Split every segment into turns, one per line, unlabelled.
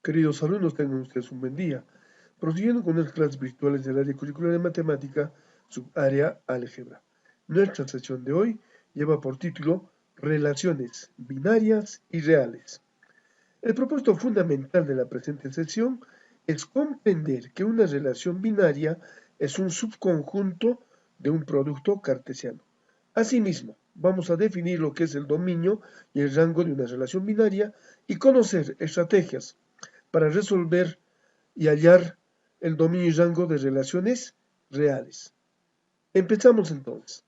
Queridos alumnos, tengan ustedes un buen día. Prosiguiendo con las clases virtuales del área curricular de matemática, subárea álgebra. Nuestra sesión de hoy lleva por título Relaciones binarias y reales. El propósito fundamental de la presente sesión es comprender que una relación binaria es un subconjunto de un producto cartesiano. Asimismo, vamos a definir lo que es el dominio y el rango de una relación binaria y conocer estrategias para resolver y hallar el dominio y rango de relaciones reales. Empezamos entonces.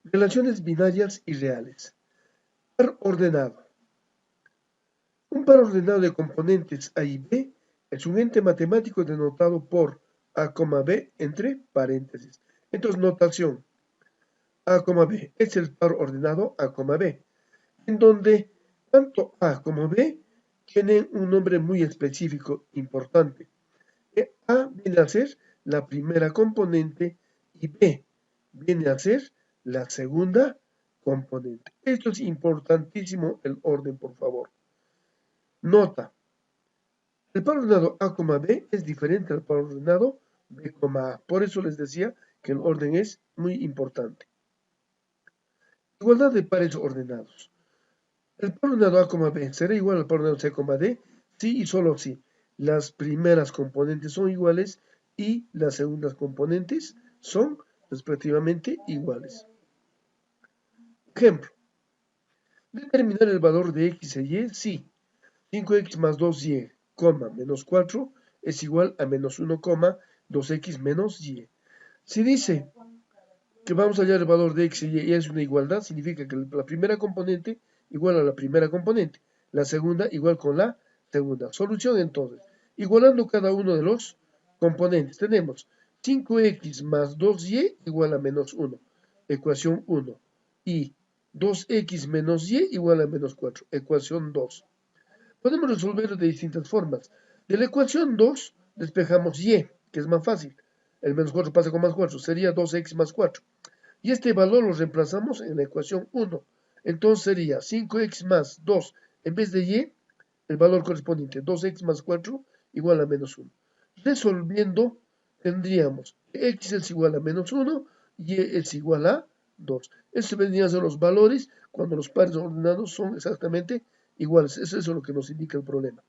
Relaciones binarias y reales. Par ordenado. Un par ordenado de componentes A y B es un ente matemático denotado por A, B entre paréntesis. Entonces, notación. A, B es el par ordenado A, B, en donde tanto A como B tienen un nombre muy específico, importante. A viene a ser la primera componente y B viene a ser la segunda componente. Esto es importantísimo, el orden, por favor. Nota, el par ordenado A, B es diferente al par ordenado B, A. Por eso les decía que el orden es muy importante. Igualdad de pares ordenados. El par ordenado A, B será igual al par ordenado C, D, si y solo si las primeras componentes son iguales y las segundas componentes son respectivamente iguales. Ejemplo. Determinar el valor de x e y si 5x más 2y, menos 4 es igual a menos 1, 2x menos y. Si dice que vamos a hallar el valor de x y y es una igualdad, significa que la primera componente igual a la primera componente, la segunda igual con la segunda. Solución entonces, igualando cada uno de los componentes, tenemos 5x más 2y igual a menos 1, ecuación 1, y 2x menos y igual a menos 4, ecuación 2. Podemos resolverlo de distintas formas. De la ecuación 2 despejamos y, que es más fácil. El menos 4 pasa con más 4, sería 2x más 4. Y este valor lo reemplazamos en la ecuación 1. Entonces sería 5x más 2 en vez de y, el valor correspondiente, 2x más 4 igual a menos 1. Resolviendo, tendríamos que x es igual a menos 1 y y es igual a 2. Estos vendrían a ser los valores cuando los pares ordenados son exactamente iguales. Eso es lo que nos indica el problema.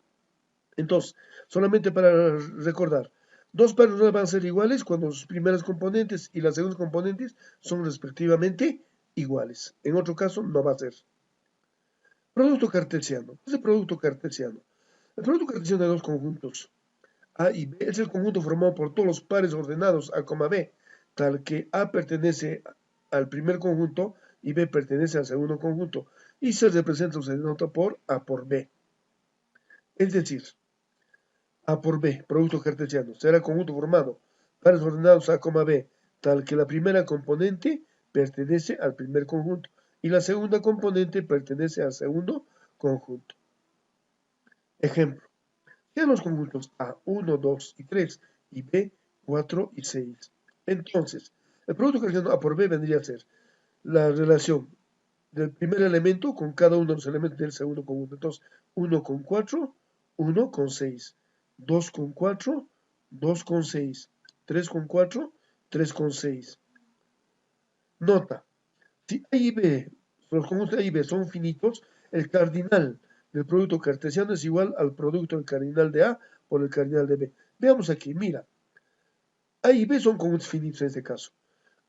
Entonces, solamente para recordar, dos pares ordenados van a ser iguales cuando sus primeras componentes y las segundas componentes son respectivamente iguales. En otro caso, no va a ser. Producto cartesiano. ¿Qué es el producto cartesiano? El producto cartesiano de dos conjuntos A y B es el conjunto formado por todos los pares ordenados A, B, tal que A pertenece al primer conjunto y B pertenece al segundo conjunto, y se representa o se denota por A por B. Es decir, A por B, producto cartesiano, será el conjunto formado pares ordenados A, B, tal que la primera componente pertenece al primer conjunto y la segunda componente pertenece al segundo conjunto. Ejemplo. Sean los conjuntos A, 1, 2 y 3 y B, 4 y 6. Entonces, el producto cartesiano A por B vendría a ser la relación del primer elemento con cada uno de los elementos del segundo conjunto. Entonces, 1 con 4, 1 con 6. 2 con 4, 2 con 6. 3 con 4, 3 con 6. Nota, si A y B, los conjuntos A y B son finitos, el cardinal del producto cartesiano es igual al producto del cardinal de A por el cardinal de B. Veamos aquí, mira. A y B son conjuntos finitos en este caso.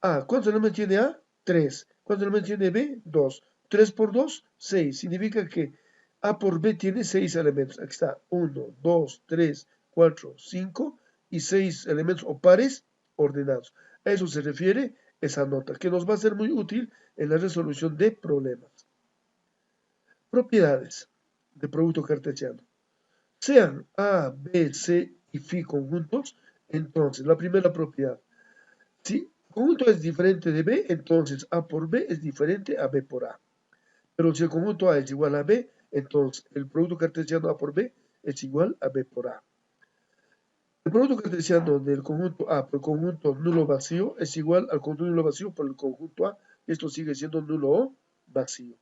A, ¿cuántos elementos tiene A? 3. ¿Cuántos elementos tiene B? 2. 3 por 2, 6. Significa que A por B tiene 6 elementos. Aquí está, 1, 2, 3, 4, 5 y 6 elementos o pares ordenados. A eso se refiere esa nota, que nos va a ser muy útil en la resolución de problemas. Propiedades de producto cartesiano. Sean A, B, C y Φ conjuntos, entonces la primera propiedad. Si el conjunto es diferente de B, entonces A por B es diferente a B por A. Pero si el conjunto A es igual a B, entonces el producto cartesiano A por B es igual a B por A. El producto cartesiano del conjunto A por el conjunto nulo vacío es igual al conjunto nulo vacío por el conjunto A. Esto sigue siendo nulo o vacío.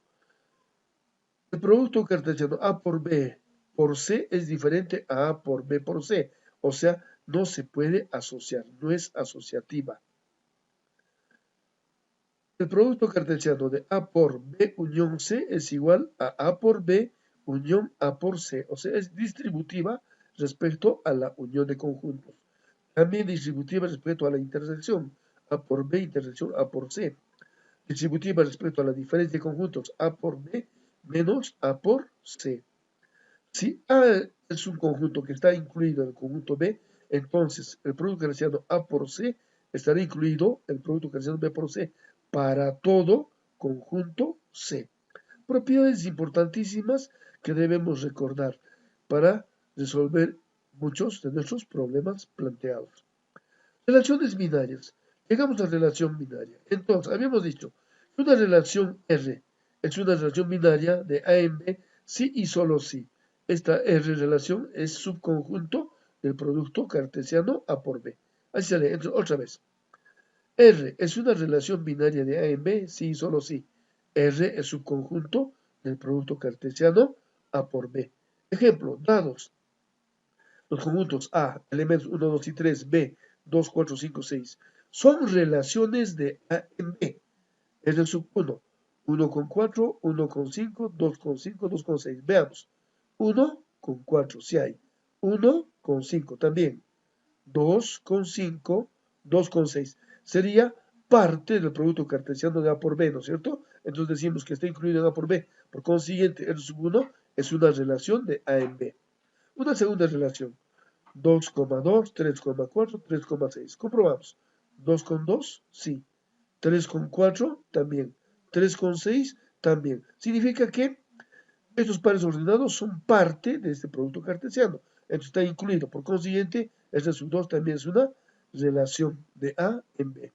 El producto cartesiano A por B por C es diferente a A por B por C. O sea, no se puede asociar, no es asociativa. El producto cartesiano de A por B unión C es igual a A por B unión A por C. O sea, es distributiva respecto a la unión de conjuntos. También distributiva respecto a la intersección. A por B intersección A por C. Distributiva respecto a la diferencia de conjuntos A por B menos A por C. Si A es un conjunto que está incluido en el conjunto B, entonces el producto cartesiano A por C estará incluido en el producto cartesiano B por C para todo conjunto C. Propiedades importantísimas que debemos recordar para resolver muchos de nuestros problemas planteados. Relaciones binarias. Llegamos a la relación binaria. Entonces, habíamos dicho que una relación R es una relación binaria de A en B si y solo si. Esta R relación es subconjunto del producto cartesiano A por B. Así se lee otra vez. R es una relación binaria de A en B si y solo si. R es subconjunto del producto cartesiano A por B. Ejemplo, dados los conjuntos A, elementos 1, 2 y 3, B, 2, 4, 5, 6, son relaciones de A en B. Es el sub 1, 1 con 4, 1 con 5, 2 con 5, 2 con 6. Veamos, 1 con 4, si hay. 1 con 5 también. 2 con 5, 2 con 6. Sería parte del producto cartesiano de A por B, ¿no es cierto? Entonces decimos que está incluido en A por B. Por consiguiente, el sub 1 es una relación de A en B. Una segunda relación. 2,2, 3,4, 3,6. Comprobamos. 2 con 2, sí. 3 con 4, también. 3 con 6, también. Significa que estos pares ordenados son parte de este producto cartesiano. Esto está incluido. Por consiguiente, este sub 2 también es una relación de A en B.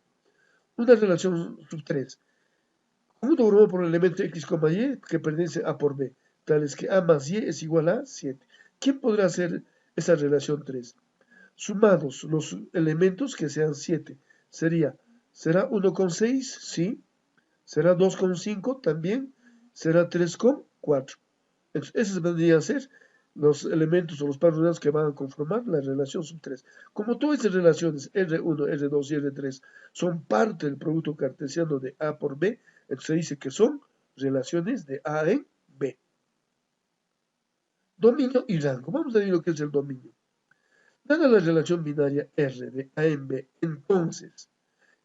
Una relación sub 3. Conjunto formado por el elemento x, y que pertenece a por b, tales que a más y es igual a 7. ¿Quién podrá hacer esa relación 3? Sumados los elementos que sean 7. ¿Será 1 con 6? Sí. ¿Será 2 con 5? También. ¿Será 3 con 4? Entonces, esos vendrían a ser los elementos o los pares ordenados que van a conformar la relación sub 3. Como todas estas relaciones R1, R2 y R3 son parte del producto cartesiano de A por B, entonces se dice que son relaciones de A en B. Dominio y rango. Vamos a ver lo que es el dominio. Dada la relación binaria R de A en B, entonces,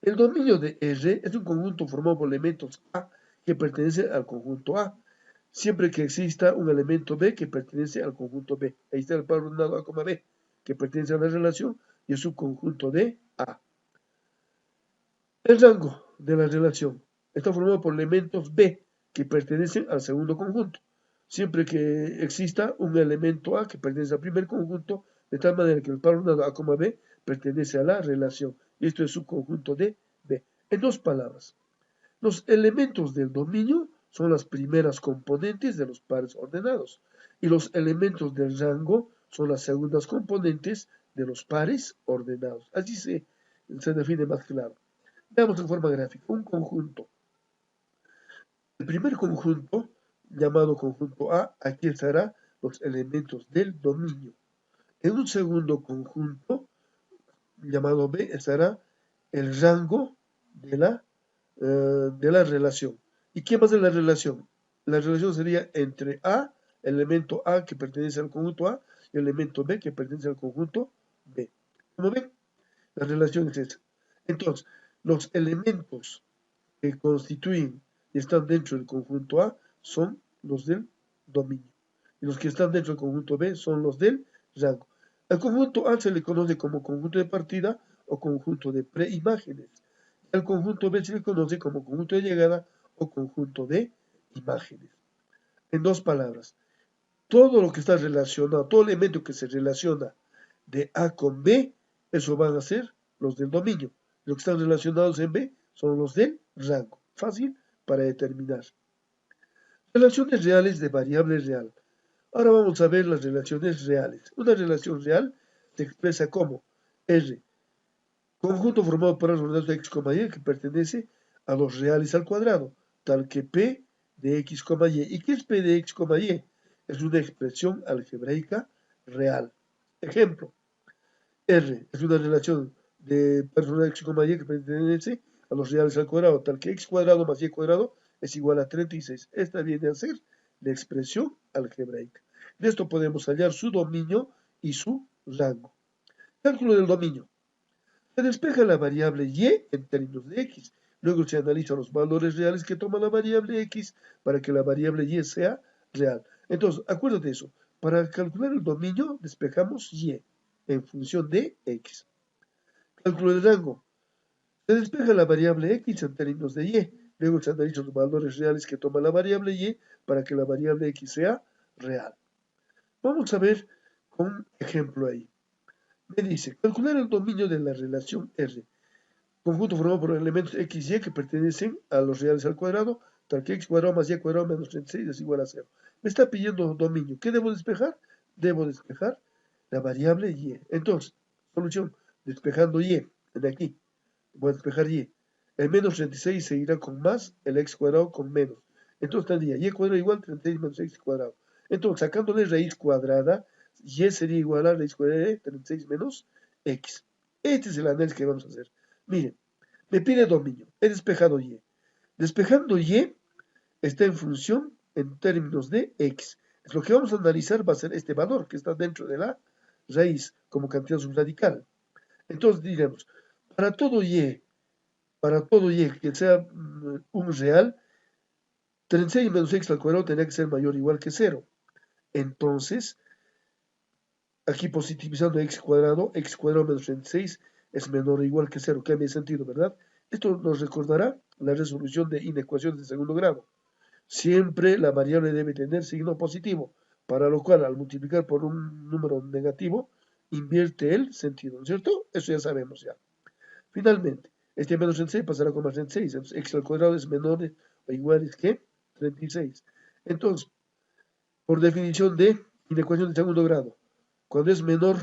el dominio de R es un conjunto formado por elementos A que pertenecen al conjunto A, siempre que exista un elemento B que pertenece al conjunto B. Ahí está el par ordenado A, B, que pertenece a la relación y es subconjunto de A. El rango de la relación está formado por elementos B que pertenecen al segundo conjunto, siempre que exista un elemento A que pertenece al primer conjunto, de tal manera que el par ordenado A, B pertenece a la relación, y esto es subconjunto de B. En dos palabras, los elementos del dominio son las primeras componentes de los pares ordenados, y los elementos del rango son las segundas componentes de los pares ordenados. Así se define más claro. Veamos en forma gráfica, un conjunto. El primer conjunto, llamado conjunto A, aquí estarán los elementos del dominio. En un segundo conjunto, llamado B, estará el rango de la relación. ¿Y qué más es la relación? La relación sería entre A, elemento A que pertenece al conjunto A, y el elemento B que pertenece al conjunto B. ¿Cómo ven? La relación es esa. Entonces, los elementos que constituyen y están dentro del conjunto A son los del dominio. Y los que están dentro del conjunto B son los del rango. Al conjunto A se le conoce como conjunto de partida o conjunto de preimágenes. Al conjunto B se le conoce como conjunto de llegada o conjunto de imágenes. En dos palabras, todo lo que está relacionado, todo elemento que se relaciona de A con B, eso van a ser los del dominio. Los que están relacionados en B son los del rango. Fácil para determinar. Relaciones reales de variable real. Ahora vamos a ver las relaciones reales. Una relación real se expresa como R, conjunto formado por los ordenados de x, y que pertenece a los reales al cuadrado, tal que P de x, y. ¿Y qué es P de x, y? es una expresión algebraica real. Ejemplo, R es una relación de personas x, y que pertenece a los reales al cuadrado, tal que x cuadrado más y cuadrado es igual a 36. Esta viene a ser la expresión algebraica. De esto podemos hallar su dominio y su rango. Cálculo del dominio. Se despeja la variable y en términos de x. Luego se analizan los valores reales que toma la variable x para que la variable y sea real. Entonces, acuérdate de eso. Para calcular el dominio, despejamos y en función de x. Cálculo del rango. Se despeja la variable x en términos de y. Luego se analizan los valores reales que toma la variable y para que la variable x sea real. Vamos a ver un ejemplo ahí. Me dice, calcular el dominio de la relación R. Conjunto formado por elementos x y que pertenecen a los reales al cuadrado, tal que x cuadrado más y cuadrado menos 36 es igual a 0. Me está pidiendo dominio. ¿Qué debo despejar? Debo despejar la variable y. Entonces, solución, despejando y de aquí. Voy a despejar y. El menos 36 se irá con más, el x cuadrado con menos. Entonces tendría y cuadrado igual 36 menos x cuadrado. Entonces, sacándole raíz cuadrada, y sería igual a raíz cuadrada de 36 menos x. Este es el análisis que vamos a hacer. Miren, me pide dominio. He despejado y. Despejando y está en función en términos de x. Lo que vamos a analizar va a ser este valor que está dentro de la raíz como cantidad subradical. Entonces diremos, para todo y que sea un real, 36 menos x al cuadrado tendría que ser mayor o igual que 0. Entonces, aquí positivizando x cuadrado menos 36 es menor o igual que 0. Cambia de sentido, ¿verdad? Esto nos recordará la resolución de inecuaciones de segundo grado. Siempre la variable debe tener signo positivo, para lo cual al multiplicar por un número negativo, invierte el sentido, ¿no es cierto? Eso ya sabemos ya. Finalmente, este menos 36 pasará con más 36, entonces x al cuadrado es menor o igual que 36. Entonces, por definición de inecuación de segundo grado, cuando es menor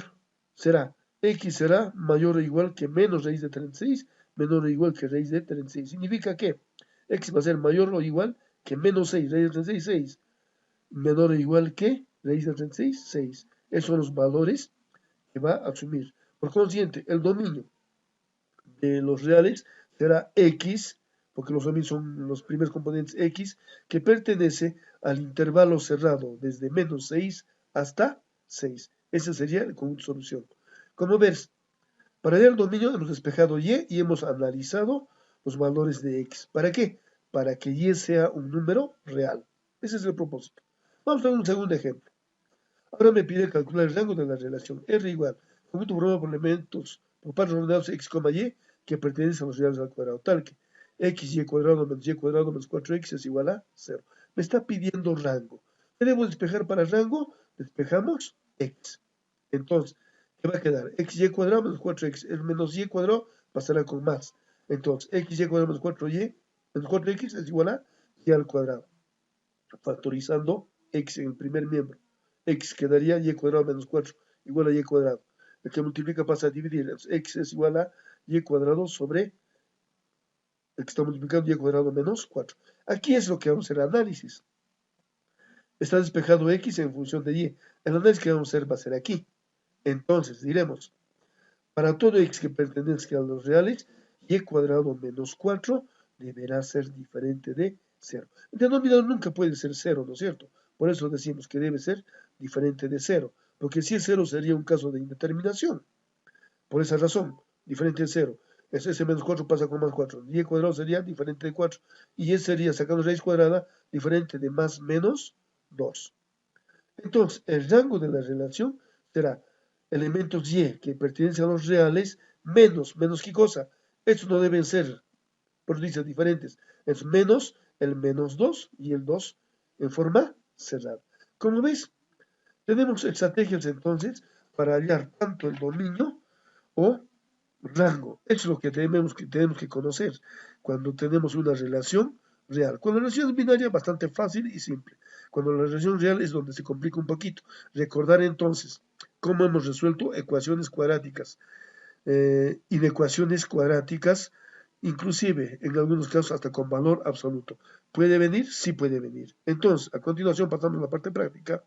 será x será mayor o igual que menos raíz de 36, menor o igual que raíz de 36. Significa que x va a ser mayor o igual que menos 6, raíz de 36, menor o igual que raíz de 36, 6. Esos son los valores que va a asumir. Por consiguiente, el dominio de los reales será x, porque los dominios son los primeros componentes x, que pertenece al intervalo cerrado desde menos 6 hasta 6. Ese sería el conjunto de solución. Como ves, para hallar el dominio hemos despejado y hemos analizado los valores de x. ¿Para qué? Para que y sea un número real. Ese es el propósito. Vamos a ver un segundo ejemplo. Ahora me pide calcular el rango de la relación R igual, conjunto formado por elementos por pares ordenados x, y que pertenecen a los reales al cuadrado, tal que x y cuadrado menos 4x es igual a 0. Me está pidiendo rango. ¿Qué debo despejar para rango? Despejamos x. Entonces, ¿qué va a quedar? X y cuadrado menos 4x. El menos y cuadrado pasará con más. Entonces, x y cuadrado menos 4y menos 4x es igual a y al cuadrado. Factorizando x en el primer miembro. X quedaría y cuadrado menos 4 igual a y cuadrado. El que multiplica pasa a dividir. Entonces, x es igual a y cuadrado sobre el que está multiplicando y cuadrado menos 4. Aquí es lo que vamos a hacer análisis. Está despejado x en función de y. El análisis que vamos a hacer va a ser aquí. Entonces diremos, para todo x que pertenezca a los reales, y cuadrado menos 4 deberá ser diferente de 0. El denominador nunca puede ser 0, ¿no es cierto? Por eso decimos que debe ser diferente de 0, porque si es 0 sería un caso de indeterminación. Por esa razón, diferente de 0. Ese menos 4 pasa con más 4. Y cuadrado sería diferente de 4. Y y sería, sacando raíz cuadrada, diferente de más menos 2. Entonces, el rango de la relación será elementos y que pertenecen a los reales menos qué cosa. Estos no deben ser por dichas diferentes. Es menos el menos 2 y el 2 en forma cerrada. Como ves, tenemos estrategias entonces para hallar tanto el dominio o rango. Eso es lo que tenemos que conocer cuando tenemos una relación real. Cuando la relación es binaria, bastante fácil y simple. Cuando la relación real es donde se complica un poquito. Recordar entonces cómo hemos resuelto ecuaciones cuadráticas, inecuaciones cuadráticas, inclusive en algunos casos hasta con valor absoluto. ¿Puede venir? Sí puede venir. Entonces, a continuación pasamos a la parte práctica.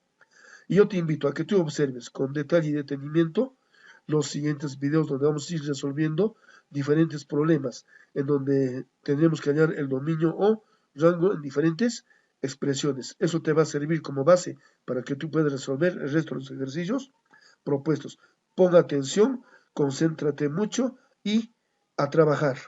Y yo te invito a que tú observes con detalle y detenimiento los siguientes videos donde vamos a ir resolviendo diferentes problemas, en donde tendremos que hallar el dominio o rango en diferentes expresiones. Eso te va a servir como base para que tú puedas resolver el resto de los ejercicios propuestos. Ponga atención, concéntrate mucho y a trabajar.